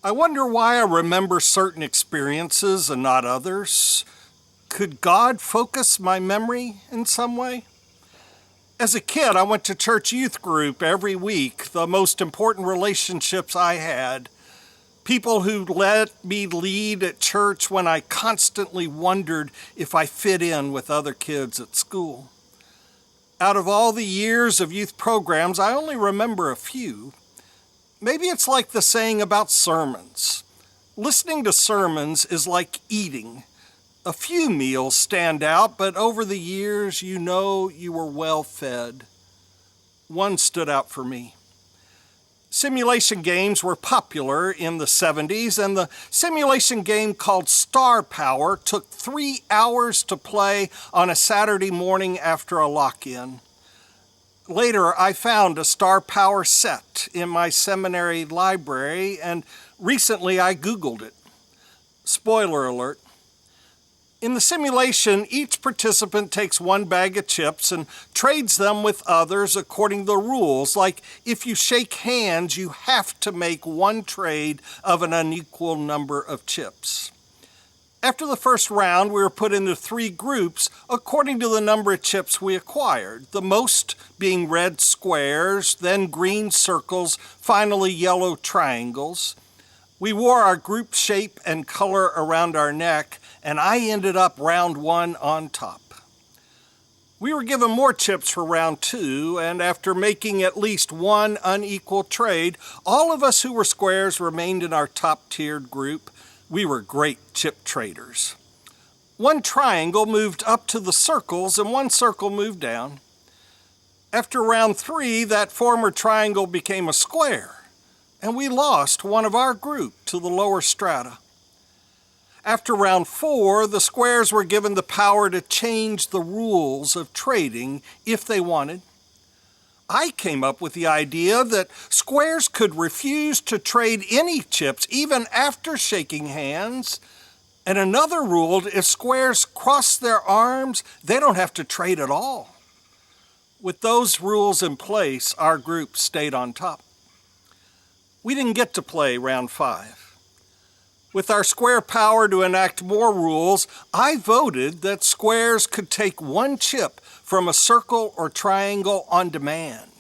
I wonder why I remember certain experiences and not others. Could God focus my memory in some way? As a kid, I went to church youth group every week, the most important relationships I had. People who let me lead at church when I constantly wondered if I fit in with other kids at school. Out of all the years of youth programs, I only remember a few. Maybe it's like the saying about sermons. Listening to sermons is like eating. A few meals stand out, but over the years, you know you were well fed. One stood out for me. Simulation games were popular in the 70s, and the simulation game called StarPower took 3 hours to play on a Saturday morning after a lock-in. Later, I found a StarPower set in my seminary library, and recently I Googled it. Spoiler alert. In the simulation, each participant takes one bag of chips and trades them with others according to the rules. Like, if you shake hands, you have to make one trade of an unequal number of chips. After the first round, we were put into 3 groups according to the number of chips we acquired, the most being red squares, then green circles, finally yellow triangles. We wore our group shape and color around our neck, and I ended up round 1 on top. We were given more chips for round 2, and after making at least one unequal trade, all of us who were squares remained in our top-tiered group. We were great chip traders. One triangle moved up to the circles, and one circle moved down. After round 3, that former triangle became a square, and we lost one of our group to the lower strata. After round 4, the squares were given the power to change the rules of trading if they wanted. I came up with the idea that squares could refuse to trade any chips even after shaking hands. And another ruled if squares cross their arms, they don't have to trade at all. With those rules in place, our group stayed on top. We didn't get to play round 5. With our square power to enact more rules, I voted that squares could take one chip from a circle or triangle on demand.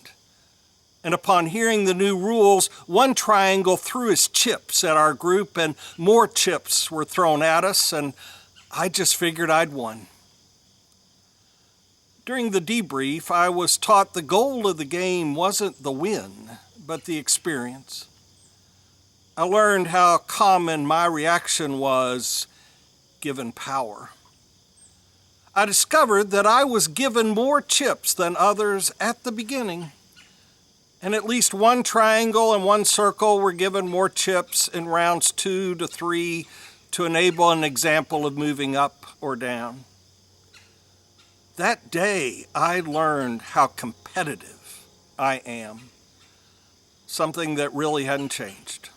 And upon hearing the new rules, one triangle threw his chips at our group, and more chips were thrown at us, and I just figured I'd won. During the debrief, I was taught the goal of the game wasn't the win, but the experience. I learned how common my reaction was given power. I discovered that I was given more chips than others at the beginning, and at least one triangle and one circle were given more chips in rounds 2 to 3 to enable an example of moving up or down. That day, I learned how competitive I am, something that really hadn't changed.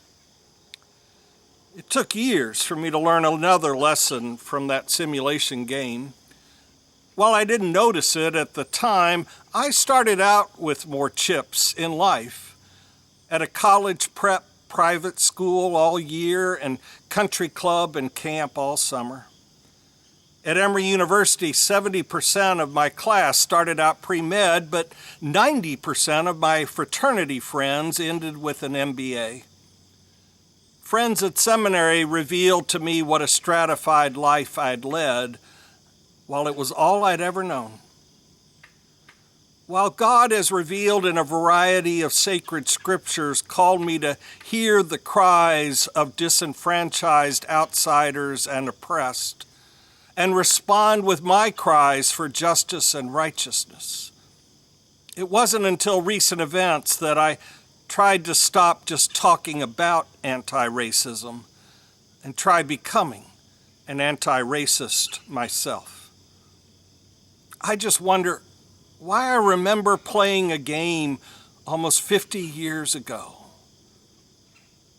It took years for me to learn another lesson from that simulation game. While I didn't notice it at the time, I started out with more chips in life. At a college prep private school all year and country club and camp all summer. At Emory University, 70% of my class started out pre-med, but 90% of my fraternity friends ended with an MBA. Friends at seminary revealed to me what a stratified life I'd led, while it was all I'd ever known. While God has revealed in a variety of sacred scriptures called me to hear the cries of disenfranchised outsiders and oppressed, and respond with my cries for justice and righteousness, it wasn't until recent events that I tried to stop just talking about anti-racism and try becoming an anti-racist myself. I just wonder why I remember playing a game almost 50 years ago.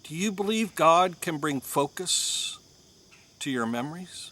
Do you believe God can bring focus to your memories?